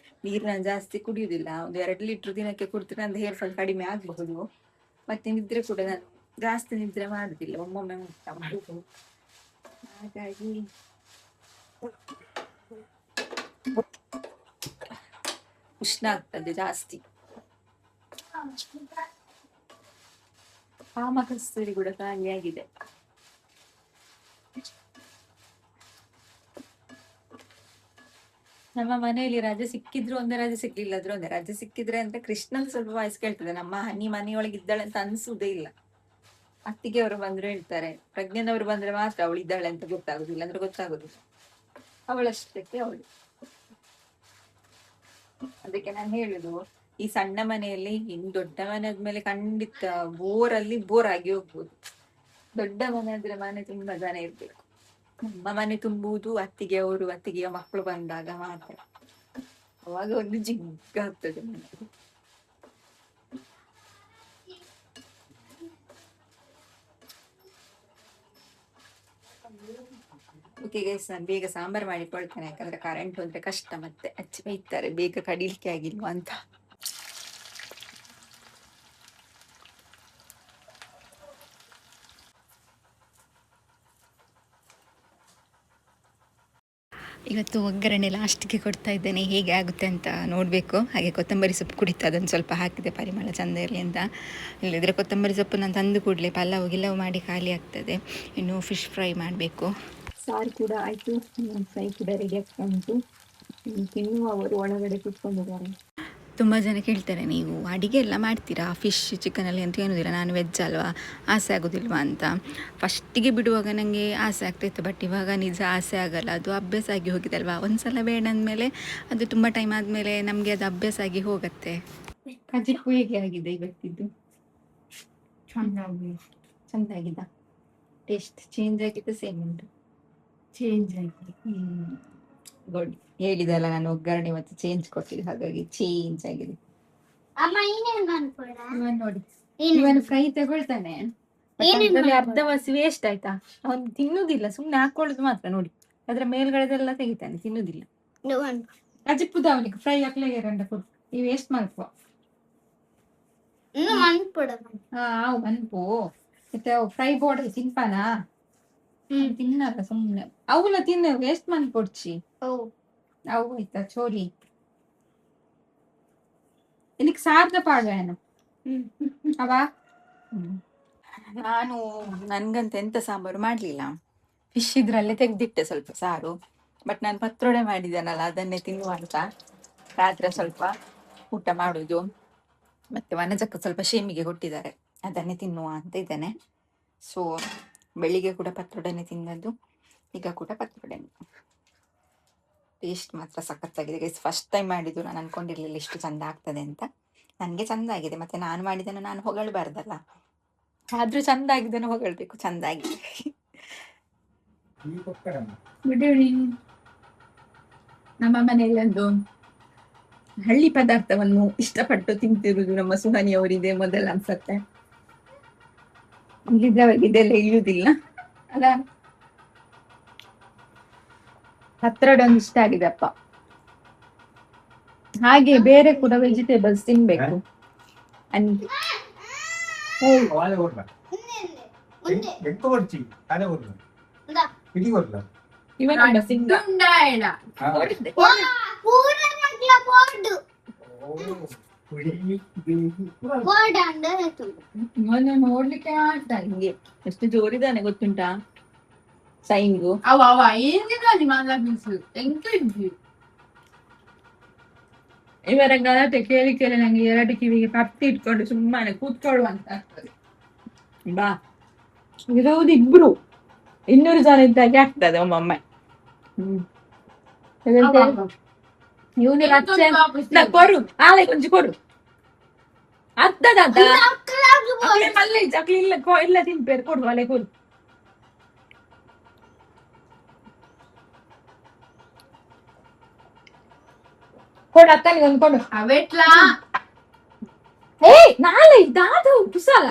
A: ನೀರನ್ನ ಜಾಸ್ತಿ ಕುಡಿಯುದಿಲ್ಲ. ಒಂದು 2 ಲೀಟರ್ ದಿನಕ್ಕೆ ಕುಡಿದ್ರೆ ನಂದು ಹೇರ್ ಫಾಲ್ ಕಡಿಮೆ ಆಗಬಹುದು. ಮತ್ತೆ ನಿದ್ರೆ ಕೂಡ ನಾನು ಜಾಸ್ತಿ ನಿದ್ರೆ ಮಾಡುದಿಲ್ಲ, ಒಮ್ಮೊಮ್ಮೆ ಊಟ ಮಾಡುದು. ಹಾಗಾಗಿ ಉಷ್ಣ ಆಗ್ತದೆ ಜಾಸ್ತಿ. ಕಾಮಕಸ್ತೂರಿ ಕೂಡ ಖಾಲಿಯಾಗಿದೆ. ನಮ್ಮ ಮನೆಯಲ್ಲಿ ರಜೆ ಸಿಕ್ಕಿದ್ರು ಒಂದೇ, ರಜೆ ಸಿಕ್ಲಿಲ್ಲದ್ರು ಒಂದೇ. ರಜೆ ಸಿಕ್ಕಿದ್ರೆ ಅಂತ ಕೃಷ್ಣನ್ ಸ್ವಲ್ಪ ವಾಯ್ಸ್ ಕೇಳ್ತದೆ, ನಮ್ಮ ಹನಿ ಮನೆಯೊಳಗೆ ಇದ್ದಾಳೆ ಅಂತ ಅನ್ಸುವುದೇ ಇಲ್ಲ. ಅತ್ತಿಗೆ ಅವರು ಬಂದ್ರು ಹೇಳ್ತಾರೆ, ಪ್ರಜ್ಞನವರು ಬಂದ್ರೆ ಮಾತ್ರ ಅವಳು ಇದ್ದಾಳೆ ಅಂತ ಗೊತ್ತಾಗುದಿಲ್ಲ, ಅಂದ್ರೆ ಗೊತ್ತಾಗುದಿಲ್ಲ, ಅವಳಷ್ಟಕ್ಕೆ ಅವಳು. ಅದಕ್ಕೆ ನಾನು ಹೇಳುದು, ಈ ಸಣ್ಣ ಮನೆಯಲ್ಲಿ ಇನ್ನು ದೊಡ್ಡ ಮನೆ ಆದ್ಮೇಲೆ ಖಂಡಿತ ಬೋರ್ ಆಗಿ ಹೋಗ್ಬೋದು. ದೊಡ್ಡ ಮನೆ ಆದ್ರೆ ಮನೆ ತುಂಬಾ ಜನ ಇರ್ಬೇಕು. ನಮ್ಮ ಮನೆ ತುಂಬುವುದು ಅತ್ತಿಗೆಯ ಮಕ್ಕಳು ಬಂದಾಗ ಮಾತ್ರ, ಅವಾಗ ಒಂದು ಜಿಗ್ಗಾಗ್ತದೆ ಮನೆ. ಓಕೆ ಗೈಸ್, ನಾನು ಬೇಗ ಸಾಂಬಾರ್ ಮಾಡಿಕೊಳ್ತೇನೆ, ಯಾಕಂದ್ರೆ ಕರೆಂಟ್ ಹೋದ್ರೆ ಕಷ್ಟ, ಮತ್ತೆ ಅಚ್ಚಿ ಬೈತಾರೆ ಬೇಗ ಕಡಿಲಿಕ್ಕೆ ಆಗಿಲ್ವಾ ಅಂತ. ಇವತ್ತು ಒಗ್ಗರಣೆ ಲಾಸ್ಟಿಗೆ ಕೊಡ್ತಾ ಇದ್ದೇನೆ, ಹೇಗೆ ಆಗುತ್ತೆ ಅಂತ ನೋಡಬೇಕು. ಹಾಗೆ ಕೊತ್ತಂಬರಿ ಸೊಪ್ಪು ಕುಡಿತಾ, ಅದನ್ನು ಸ್ವಲ್ಪ ಹಾಕಿದೆ ಪರಿಮಳ ಚಂದ ಇರಲಿ ಅಂತ. ಇಲ್ಲದಿದ್ದರೆ ಕೊತ್ತಂಬರಿ ಸೊಪ್ಪು ನಾನು ತಂದು ಕೂಡಲೇ ಪಲಾವು ಗಿಲಾವು ಮಾಡಿ ಖಾಲಿ ಆಗ್ತದೆ. ಇನ್ನು ಫಿಶ್ ಫ್ರೈ ಮಾಡಬೇಕು. ಸಾರು ಕೂಡ ಆಯಿತು, ಫ್ರೈ ಕೂಡ ರೆಡಿ ಆಗ್ತಾ ಉಂಟು. ತಿನ್ನುವವರು ಒಳಗಡೆ ಕೂತ್ಕೊಂಡಿದ್ದಾರೆ. ತುಂಬ ಜನ ಕೇಳ್ತಾರೆ, ನೀವು ಅಡಿಗೆ ಎಲ್ಲ ಮಾಡ್ತೀರಾ ಫಿಶ್ ಚಿಕನಲ್ಲಿ ಅಂತ ಏನುದಿಲ್ಲ, ನಾನು ವೆಜ್ ಅಲ್ವಾ, ಆಸೆ ಆಗೋದಿಲ್ವಾ ಅಂತ. ಫಸ್ಟಿಗೆ ಬಿಡುವಾಗ ನನಗೆ ಆಸೆ ಆಗ್ತಾಯಿತ್ತು, ಬಟ್ ಇವಾಗ ನಿಜ ಆಸೆ ಆಗಲ್ಲ, ಅದು ಅಭ್ಯಾಸ ಆಗಿ ಹೋಗಿದಲ್ವಾ. ಒಂದು ಸಲ ಬೇಡ ಅಂದಮೇಲೆ ಅದು ತುಂಬ ಟೈಮ್ ಆದಮೇಲೆ ನಮಗೆ ಅದು ಅಭ್ಯಾಸ ಆಗಿ ಹೋಗುತ್ತೆ. ಕಜಿಪ್ಪು ಹೇಗೆ ಆಗಿದೆ ಇವತ್ತಿದ್ದು? ಚೆಂದಾಗಿದ್ದ? ಟೇಸ್ಟ್ ಚೇಂಜ್ ಆಗಿದ್ದು ಸೇಮ್ ಉಂಟು? ಚೇಂಜ್ ಆಗಿದೆ. ಗುಡ್. ಹೇಳಿದಲ್ಲ ನಾನು ಒಗ್ಗರಣೆ ಮತ್ತೆ ಚೇಂಜ್ ಕೊಟ್ಟಿದ್ದು, ಹಾಗಾಗಿ ಚೇಂಜ್ ಆಗಿದೆ. ಇವನ್ ನೋಡಿ, ಇವನು ಫ್ರೈ ತಗೊಳ್ತಾನೆ, ಅರ್ಧ ವಾಸಿ ವೇಸ್ಟ್ ಆಯ್ತಾ, ಅವನು ತಿನ್ನುದಿಲ್ಲ, ಸುಮ್ನೆ ಹಾಕೊಳ್ಳುದು ಮಾತ್ರ. ನೋಡಿ ಅದ್ರ ಮೇಲ್ಗಡೆದೆಲ್ಲ ತೆಗಿತಾನೆ, ತಿನ್ನುದಿಲ್ಲ. ಅಜಿಪ್ಪುದ ಅವನಿಗೆ ಫ್ರೈ ಹಾಕ್ಲೇ ಎರಡ ಕೊಡು, ಈ ವೇಸ್ಟ್ ಮಾಡ್ಕೋ. ಮನ್ಪು ಮತ್ತೆ ಫ್ರೈ ಬೋರ್ಡ್ ತಿನ್ಪಾನಾ? ತಿನ್ನಲ್ಲ ಸುಮ್ನೆ, ಅವನ್ನ ತಿನ್ನ ವೇಸ್ಟ್ ಮಾಡ್ಕೊಡ್ಚಿ. ಅವು ಆಯ್ತಾ ಚೋಲಿ ಇದಕ್ಕೆ ಸಾರ್ದ ಪಾಡ್ವೇನು ಅವ. ನಾನು ನನ್ಗಂತ ಎಂತ ಸಾಂಬಾರು ಮಾಡ್ಲಿಲ್ಲ, ಫಿಶ್ ಇದ್ರಲ್ಲೇ ತೆಗ್ದಿಟ್ಟೆ ಸ್ವಲ್ಪ ಸಾರು. ಬಟ್ ನಾನು ಪತ್ರೊಡೆ ಮಾಡಿದ್ದೇನಲ್ಲ, ಅದನ್ನೇ ತಿನ್ನುವ ಅಂತ ರಾತ್ರಿ ಸ್ವಲ್ಪ ಊಟ ಮಾಡುದು. ಮತ್ತೆ ವನಜಕ್ಕ ಸ್ವಲ್ಪ ಶೇಮಿಗೆ ಕೊಟ್ಟಿದ್ದಾರೆ, ಅದನ್ನೇ ತಿನ್ನುವ ಅಂತ ಇದ್ದೇನೆ. ಸೊ ಬೆಳಿಗ್ಗೆ ಕೂಡ ಪತ್ರೊಡೆನೆ ತಿನ್ನದು, ಈಗ ಕೂಡ ಪತ್ರೊಡೆನೆ. ಟೇಸ್ಟ್ ಮಾತ್ರ ಸಖತ್ತಾಗಿದೆ ಗೈಸ್, ಫಸ್ಟ್ ಟೈಮ್ ಮಾಡಿದ್ದು. ನಾನು ಅನ್ಕೊಂಡಿರ್ಲಿಲ್ಲ ಇಷ್ಟು ಚಂದ ಆಗ್ತದೆ ಅಂತ. ನನಗೆ ಚಂದ ಆಗಿದೆ, ಮತ್ತೆ ನಾನು ಮಾಡಿದ್ದನ್ನು ನಾನು ಹೊಗಳಬಾರ್ದಲ್ಲ, ಆದ್ರೂ ಚಂದ ಆಗಿದ್ದನ್ನು ಹೊಗಳ್ಬೇಕು, ಚಂದ ಆಗಿದೆ. Good evening. ನಮ್ಮ ಮನೆಯಲ್ಲೊಂದು ಹಳ್ಳಿ ಪದಾರ್ಥವನ್ನು ಇಷ್ಟಪಟ್ಟು ತಿಂತಿರುವುದು ನಮ್ಮ ಸುಹಾನಿ ಅವರಿದೆ ಮೊದಲ ಅನ್ಸತ್ತೆ. ಇದೆಲ್ಲ ಇಳಿಯುವುದಿಲ್ಲ ಅಲ್ಲ. ಹತ್ರಡೊಂದು ಇಷ್ಟ ಆಗಿದೆ ಅಪ್ಪ. ಹಾಗೆ ಬೇರೆ ಕೂಡ ವೆಜಿಟೇಬಲ್ಸ್ ತಿನ್ಬೇಕು. ನೋಡ್ಲಿಕ್ಕೆ ಆಟ ಹಿಂಗೆ ಎಷ್ಟು ಜೋರಿದಾನೆ ಗೊತ್ತುಂಟಾ ಸೈಂಗು. ಇವರ ಗಲಾಟೆ ಕೇಳಿ ಕೇಳಿ ನಂಗೆ 2 ಕಿವಿಗೆ ಕತ್ತಿ ಇಟ್ಕೊಂಡು ಸುಮ್ಮನೆ ಕೂತ್ಕೊಳ್ಳುವಂತ ಆಗ್ತದೆ. ಬಾ ಇರುವುದು ಇಬ್ರು, 200 ಜನ ಇದ್ದಾಗೆ ಆಗ್ತದೆ ಒಮ್ಮೊಮ್ಮೆ. ಇವನು ಕೊರು ಆಲೆ ಕೊಂಚ ಕೊರು ಅದ್ದದ ಮಲ್ಲೆ ಚಕ್ಲಿ ಇಲ್ಲ ತಿನ್ಪೇರು ಕೊಡು ಅಲೆ ಕೊಡು. ಕೊಡು ಅತ್ತನಿಗೆ ಒಂದು ಕೊಡು. ಏ ನಾಳೆ ದಾದ ಕುಸಾಲ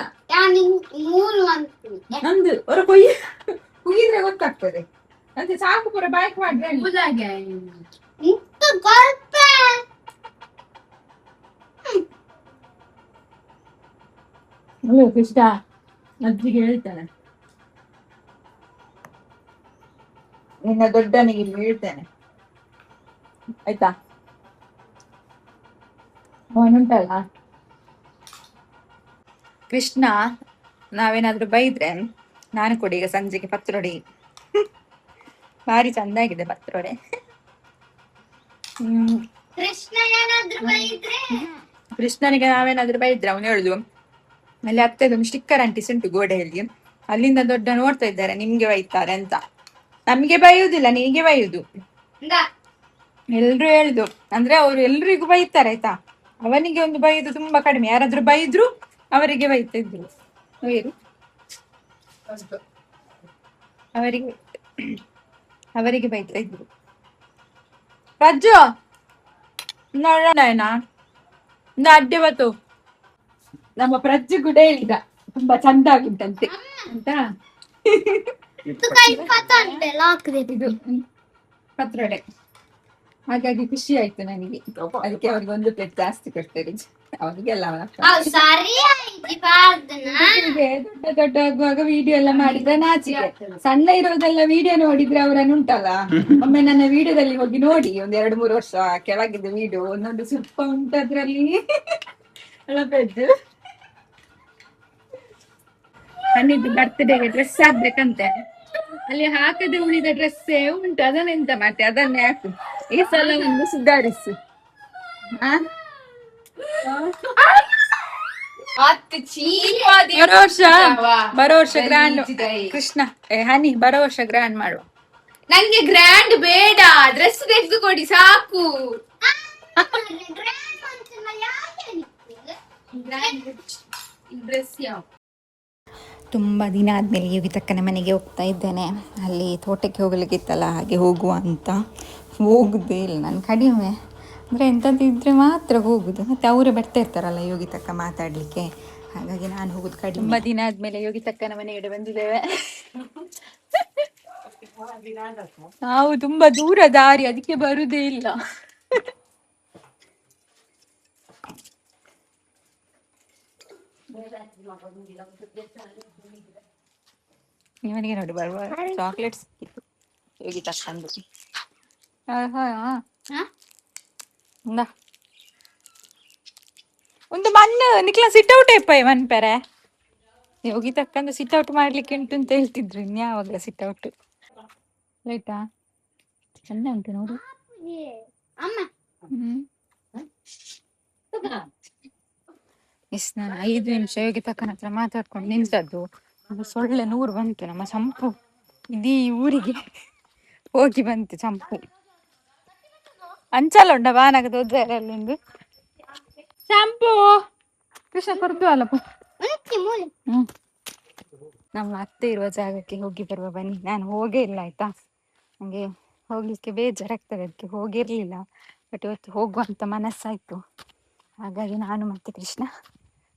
A: ನಂದು ಹೊರ ಕುಯ್ಯಿದ್ರೆ ಗೊತ್ತಾಗ್ತದೆ ಅಂತೆ. ಸಾಕು ಪೂರ ಬೈಕ್ ಮಾಡ್ರೆ ಕೃಷ್ಣ ಅಜ್ಜಿಗೆ ಹೇಳ್ತಾನೆ, ನಿನ್ನ ದೊಡ್ಡನಿಗೆ ಹೇಳ್ತೇನೆ ಆಯ್ತಾ. ಅವನುಂಟಲ್ಲ ಕೃಷ್ಣ, ನಾವೇನಾದ್ರೂ ಬೈದ್ರೆ ನಾನು ಕೊಡಿ ಈಗ ಸಂಜೆಗೆ ಪತ್ರೊಡೆ ಭಾರಿ ಚಂದಾಗಿದೆ ಪತ್ರೊಡೆ. ಕೃಷ್ಣನಿಗೆ ನಾವೇನಾದ್ರೂ ಬೈದ್ರೆ ಅವನು ಹೇಳುದು, ಅಲ್ಲಿ ಅತ್ತೆದೊಂದು ಸ್ಟಿಕ್ಕರ್ ಅಂಟಿಸುಂಟು ಗೋಡೆಯಲ್ಲಿ, ಅಲ್ಲಿಂದ ದೊಡ್ಡ ನೋಡ್ತಾ ಇದ್ದಾರೆ ನಿಮ್ಗೆ ಬೈತಾರೆ ಅಂತ. ನಮ್ಗೆ ಬೈಯುವುದಿಲ್ಲ, ನಿನಗೆ ಬೈಯುದು. ಎಲ್ರು ಹೇಳುದು ಅಂದ್ರೆ ಅವ್ರು ಎಲ್ರಿಗೂ ಬೈತಾರೆ ಆಯ್ತಾ. ಅವನಿಗೆ ಒಂದು ಬೈಯುದು ತುಂಬಾ ಕಡಿಮೆ, ಯಾರಾದ್ರೂ ಬೈದ್ರು ಅವರಿಗೆ ಬೈತಾ ಇದ್ರು. ಅವರಿಗೆ ಬೈತಾ ಇದ್ರು. ರಜ್ಜು ನೋಡೋಣ ಅಡ್ಡೆ ಬತ್ತು ನಮ್ಮ ಪ್ರಜ್ಜು ಕೂಡ ಹೇಳಿದ ತುಂಬಾ ಚಂದ ಆಗುಂಟಂತೆ ಅಂತ. ಇದು ಪತ್ರೊಡೆ, ಹಾಗಾಗಿ ಖುಷಿ ಆಯ್ತು ನನಗೆ. ಅದಕ್ಕೆ ಅವ್ರಿಗೆ 1 ಪ್ಲೇಟ್ ಜಾಸ್ತಿ ಕೊಡ್ತೇನೆ. ಅವನಿಗೆಲ್ಲ ದೊಡ್ಡ ದೊಡ್ಡ ಆಗುವಾಗ ವಿಡಿಯೋ ಎಲ್ಲ ಮಾಡಿದ್ರೆ ನಾಚಿಕೆ. ಸಣ್ಣ ಇರೋದೆಲ್ಲ ವಿಡಿಯೋ ನೋಡಿದ್ರೆ ಅವರನ್ನು ಉಂಟಲ್ಲ, ಒಮ್ಮೆ ನನ್ನ ವಿಡಿಯೋದಲ್ಲಿ ಹೋಗಿ ನೋಡಿ, 1-2-3 ವರ್ಷ ಕೆಳಗಿದ್ದ ವಿಡಿಯೋ ಒಂದೊಂದು ಸ್ವಲ್ಪ ಉಂಟು ಅದ್ರಲ್ಲಿ. ಪೆದ್ದು ನನ್ನಿದ್ದು ಬರ್ತ್ಡೇಗೆ ಡ್ರೆಸ್ ಹಾಕ್ಬೇಕಂತೆ, ಅಲ್ಲಿ ಹಾಕದೆ ಉಳಿದ ಡ್ರೆಸ್ಸೇ ಉಂಟು, ಅದನ್ನ ಎಂತ ಮಾಡ್ತೆ, ಅದನ್ನೇ ಹಾಕು. ಈ ಸಲ ಒಂದು ಸುಧಾರಿಸು. ಬರೋ ವರ್ಷ ಗ್ರ್ಯಾಂಡ್ ಕೃಷ್ಣ ಹನಿ, ಬರೋ ವರ್ಷ ಗ್ರ್ಯಾಂಡ್ ಮಾಡುವ. ನನ್ಗೆ ಗ್ರ್ಯಾಂಡ್ ಬೇಡ, ಡ್ರೆಸ್ ತೆಗೆದು ಕೊಡಿ ಸಾಕು. ತುಂಬ ದಿನ ಆದಮೇಲೆ ಯೋಗಿತಕ್ಕನ ಮನೆಗೆ ಹೋಗ್ತಾ ಇದ್ದೇನೆ. ಅಲ್ಲಿ ತೋಟಕ್ಕೆ ಹೋಗ್ಲಿಕ್ಕಿತ್ತಲ್ಲ, ಹಾಗೆ ಹೋಗುವ ಅಂತ ಹೋಗುದೇ ಇಲ್ಲ ನಾನು. ಕಡಿಮೆ ಅಂದರೆ ಎಂಥದ್ದಿದ್ರೆ ಮಾತ್ರ ಹೋಗುದು, ಮತ್ತು ಅವರೇ ಬರ್ತಾ ಇರ್ತಾರಲ್ಲ ಯೋಗಿತಕ್ಕ ಮಾತಾಡಲಿಕ್ಕೆ, ಹಾಗಾಗಿ ನಾನು ಹೋಗುದು ಕಡಿಮೆ. ತುಂಬ ದಿನ ಆದಮೇಲೆ ಯೋಗಿತಕ್ಕನ ಮನೆಗೆ ಬಂದಿದ್ದೇವೆ. ನಾವು ತುಂಬ ದೂರ ದಾರಿ, ಅದಕ್ಕೆ ಬರುದೇ ಇಲ್ಲ. ಇವನಿಗೆ ನೋಡಿ ಬರುವ ಚಾಕ್ಲೇಟ್ಸ್ ಸಿಕ್ಕಿತ್ತು ಯೋಗಿತಕ್ಕಂದು. ಒಂದು ಮಣ್ಣು ನಿಕ್ಲ ಸಿಟ್ ಔಟ್ ಐಪ ಮನ್ಪೆರೆ ಯೋಗಿತಕ್ಕಂದು ಸಿಟ್ ಔಟ್ ಮಾಡ್ಲಿಕ್ಕೆ ಉಂಟು ಅಂತ ಹೇಳ್ತಿದ್ರು. ಇನ್ಯಾವಾಗ ಸಿಟ್ ಔಟ್ ಆಯ್ತಾ, ಚೆಂದ ಉಂಟು ನೋಡು. ನಾನು 5 ನಿಮಿಷ ಯೋಗಿತಕ್ಕನ ಹತ್ರ ಮಾತಾಡ್ಕೊಂಡು ನಿಂತದ್ದು, ಸೊಳ್ಳೆ 100 ಬಂತು. ನಮ್ಮ ಸಂಪು ಇಡೀ ಊರಿಗೆ ಹೋಗಿ ಬಂತು ಸಂಪು. ಅಂಚಲ್ಲ ಉಂಡ ಬಾನಾಗ ದೊಡ್ಡಲ್ಲಿಂದು ಸಂಪು ಕೃಷ್ಣ ಕೊಡ್ತು ಅಲ್ಲಪ್ಪ. ನಮ್ಮ ಅತ್ತೆ ಇರುವ ಜಾಗಕ್ಕೆ ಹೋಗಿ ಬರುವ ಬನ್ನಿ. ನಾನು ಹೋಗೇ ಇಲ್ಲ ಆಯ್ತಾ, ನಂಗೆ ಹೋಗ್ಲಿಕ್ಕೆ ಬೇಜಾರಾಗ್ತದೆ, ಅದಕ್ಕೆ ಹೋಗಿರ್ಲಿಲ್ಲ. ಬಟ್ ಇವತ್ತು ಹೋಗುವಂತ ಮನಸ್ಸಾಯ್ತು, ಹಾಗಾಗಿ ನಾನು ಮತ್ತೆ ಕೃಷ್ಣ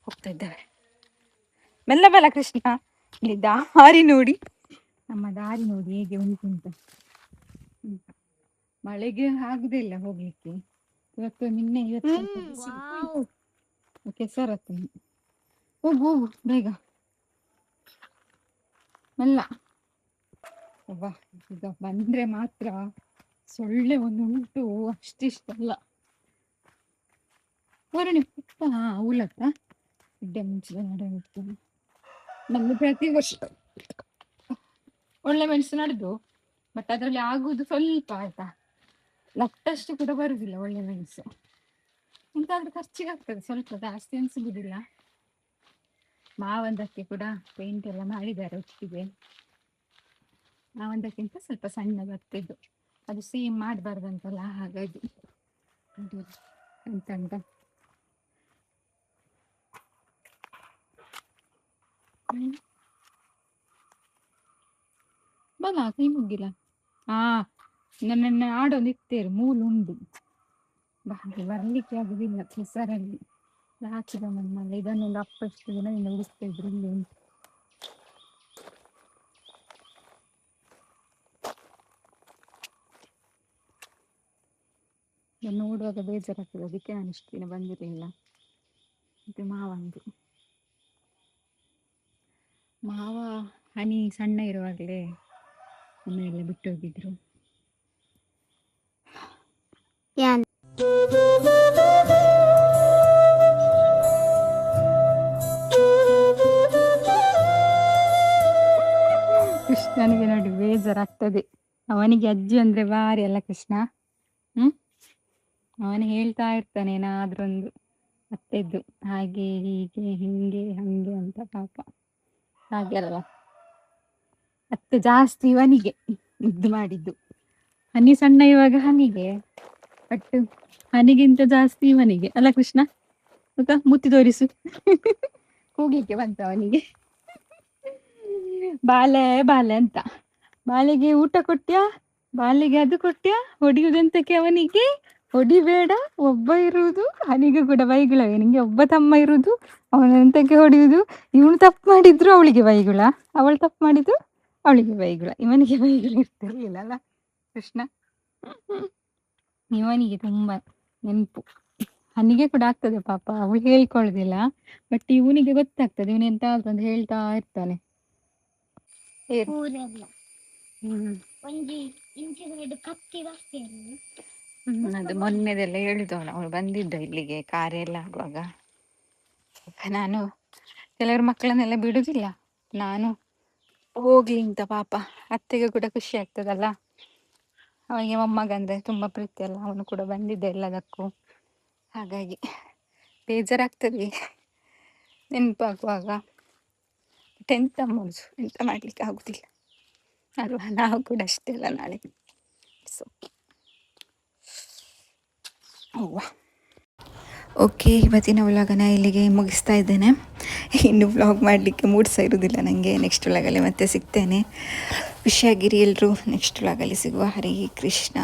A: ಹೋಗ್ತಾ ಇದ್ದೇವೆ. ಮೆಲ್ಲ ಬೆಲ್ಲ ಕೃಷ್ಣ. ಇಲ್ಲಿ ದಾರಿ ನೋಡಿ, ನಮ್ಮ ದಾರಿ ನೋಡಿ ಹೇಗೆ ಉಂಟು ಅಂತ. ಮಳೆಗೆ ಆಗುದಿಲ್ಲ ಹೋಗ್ಲಿಕ್ಕೆ,
B: ಇವತ್ತು ನಿನ್ನೆ ಇವತ್ತು ಸ್ವಲ್ಪ ಬಿಸಿಲು. ಕೆಸರತ್ತು ಹೋಗು ಹೋಗು ಬೇಗ ಮೆಲ್ಲ. ಅಬ್ಬಾ ಈಗ ಬಂದ್ರೆ ಮಾತ್ರ ಸೊಳ್ಳೆ ಒಂದು ಉಂಟು, ಅಷ್ಟಿಷ್ಟಲ್ಲ. ಹೊರಣಿ ಪುಟ್ಟ ಅವಲತ್ತ ಇಡ್ಡೆ ಮುಂಚೆ ನಡೆಯುತ್ತೆ. ನಮ್ದು ಪ್ರತಿ ವರ್ಷ ಒಳ್ಳೆ ಮೆಣಸು ನಡೆದು, ಬಟ್ ಅದರಲ್ಲಿ ಆಗುವುದು ಸ್ವಲ್ಪ ಆಯ್ತಾ, ಲಟ್ಟಷ್ಟು ಕೂಡ ಬರುದಿಲ್ಲ ಒಳ್ಳೆ ಮೆಣಸು. ಎಂತಾದ್ರೂ ಖರ್ಚಿಗೆ ಆಗ್ತದೆ, ಸ್ವಲ್ಪ ಜಾಸ್ತಿ ಏನು ಸಿಗುದಿಲ್ಲ. ಮಾವಂದಕ್ಕೆ ಕೂಡ ಪೇಂಟ್ ಎಲ್ಲ ಮಾಡಿದ್ದಾರೆ ಒಟ್ಟಿಗೆ. ಮಾವಂದಕ್ಕಿಂತ ಸ್ವಲ್ಪ ಸಣ್ಣ ಬರ್ತಿದ್ದು, ಅದು ಸೇಮ್ ಮಾಡಬಾರ್ದಂತಲ್ಲ, ಹಾಗಾಗಿ ಅಂತ ಅಂತ ಬಲ ಕೈ ಮುಗ್ಗಿಲ್ಲ. ನನ್ನ ಆಡೊಂದು ಇತ್ತೇರು ಮೂಲು ಉಂಡು, ಬರ್ಲಿಕ್ಕೆ ಆಗುದಿಲ್ಲ ಹೆಸರಲ್ಲಿ ಹಾಕಿದ ಮಣ್ಣಲ್ಲ. ಇದನ್ನೊಂದು ಅಪ್ಪಷ್ಟು ದಿನದಿಂದ ಉಳಿಸ್ತಾ ಇದ್ರು. ಇಲ್ಲಿ ಉಂಟು. ನೋಡುವಾಗ ಬೇಜಾರಾಗ್ತದೆ, ಅದಕ್ಕೆ ನಾನು ಇಷ್ಟು ದಿನ ಬಂದಿರಲಿಲ್ಲ. ಮತ್ತೆ ಮಾವಂದು ಮಾವ ಹನಿ ಸಣ್ಣ ಇರುವಾಗಲೇ ಮನೆಯೆಲ್ಲ ಬಿಟ್ಟು ಹೋಗಿದ್ರು. ಕೃಷ್ಣನಿಗೆ ನೋಡಿ ಬೇಜಾರಾಗ್ತದೆ. ಅವನಿಗೆ ಅಜ್ಜಿ ಅಂದ್ರೆ ಭಾರಿ ಅಲ್ಲ ಕೃಷ್ಣ. ಅವನು ಹೇಳ್ತಾ ಇರ್ತಾನೆ ಏನಾದ್ರೊಂದು ಅತ್ತೆದ್ದು ಹಾಗೆ ಹೀಗೆ ಹಿಂಗೆ ಹಂಗೆ ಅಂತ. ಪಾಪ ಹಾಗೆ ಅಲ್ವಾ, ಅತ್ತೆ ಜಾಸ್ತಿ ಇವನಿಗೆ ಮುದ್ದು ಮಾಡಿದ್ದು. ಹನಿ ಸಣ್ಣ ಇವಾಗ ಹನಿಗೆ, ಬಟ್ ಹನಿಗಿಂತ ಜಾಸ್ತಿ ಇವನಿಗೆ ಅಲ್ಲ ಕೃಷ್ಣ. ಗೊತ್ತಾ, ಮುತ್ತಿ ತೋರಿಸು. ಕೂಗ್ಲಿಕ್ಕೆ ಬಂತ ಅವನಿಗೆ, ಬಾಲೆ ಬಾಲೆ ಅಂತ. ಬಾಲೆಗೆ ಊಟ ಕೊಟ್ಟ್ಯಾ, ಬಾಲೆಗೆ ಅದು ಕೊಟ್ಟ್ಯಾ, ಹೊಡಿಯುವುದೆಂತಕ್ಕೆ ಅವನಿಗೆ? ಹೊಡಿಬೇಡ, ಒಬ್ಬ ಇರುವುದು. ಹನಿಗೆ ಕೂಡ ಬೈಗುಳ, ನಿಂಗೆ ಒಬ್ಬ ತಮ್ಮ ಇರುವುದು, ಅವನೆಂತಕ್ಕೆ ಹೊಡೆಯುವುದು? ಇವನು ತಪ್ಪು ಮಾಡಿದ್ರು ಅವಳಿಗೆ ಬೈಗುಳ, ಅವಳು ತಪ್ಪು ಮಾಡಿದ್ರು ಅವಳಿಗೆ ಬೈಗುಳ. ಇವನಿಗೆ ಬೈಗುಳ ಇರ್ತಿರ್ಲಿಲ್ಲ ಅಲ್ಲ ಕೃಷ್ಣ. ಇವನಿಗೆ ತುಂಬಾ ನೆನಪು. ಹನಿಗೆ ಕೂಡ ಆಗ್ತದೆ ಪಾಪ, ಅವಳು ಹೇಳ್ಕೊಳ್ಳುದಿಲ್ಲ, ಬಟ್ ಇವನಿಗೆ ಗೊತ್ತಾಗ್ತದೆ. ಇವನೆಂತ ಅಂತ ಹೇಳ್ತಾ ಇರ್ತಾನೆ. ಅದು ಮೊನ್ನೆದೆಲ್ಲ ಹೇಳಿದವಳು, ಅವಳು ಬಂದಿದ್ದ ಇಲ್ಲಿಗೆ ಕಾರ್ಯ ಎಲ್ಲ ಆಗುವಾಗ. ನಾನು ಕೆಲವರು ಮಕ್ಕಳನ್ನೆಲ್ಲ ಬಿಡುದಿಲ್ಲ, ನಾನು ಹೋಗ್ಲಿ ಅಂತ. ಪಾಪ ಅತ್ತೆಗೆ ಕೂಡ ಖುಷಿ ಆಗ್ತದಲ್ಲ, ಅವನಿಗೆ ಮೊಮ್ಮಗ ಅಂದ್ರೆ ತುಂಬಾ ಪ್ರೀತಿ ಅಲ್ಲ. ಅವನು ಕೂಡ ಬಂದಿದ್ದ ಎಲ್ಲದಕ್ಕೂ, ಹಾಗಾಗಿ ಬೇಜಾರಾಗ್ತದೆ ನೆನಪಾಗುವಾಗ. ಎಂತ ಮಾಡೋದು, ಎಂತ ಮಾಡ್ಲಿಕ್ಕೆ ಆಗುದಿಲ್ಲ ಅಲ್ವಾ. ನಾವು ಕೂಡ ಅಷ್ಟೇ ಅಲ್ಲ, ನಾಳೆ ಓಕೆ. ಇವತ್ತಿನ ವ್ಲಾಗನ ಇಲ್ಲಿಗೆ ಮುಗಿಸ್ತಾ ಇದ್ದೇನೆ. ಇನ್ನು ವ್ಲಾಗ್ ಮಾಡಲಿಕ್ಕೆ ಮೂಡ್ ಸಹ ಇರೋದಿಲ್ಲ ನನಗೆ. ನೆಕ್ಸ್ಟ್ ವ್ಲಾಗಲ್ಲಿ ಮತ್ತೆ ಸಿಗ್ತೇನೆ. ಖುಷಿಯಾಗಿರಿ ಎಲ್ಲರೂ. ನೆಕ್ಸ್ಟ್ ವ್ಲಾಗಲ್ಲಿ ಸಿಗುವ. ಹರೇ ಕೃಷ್ಣ.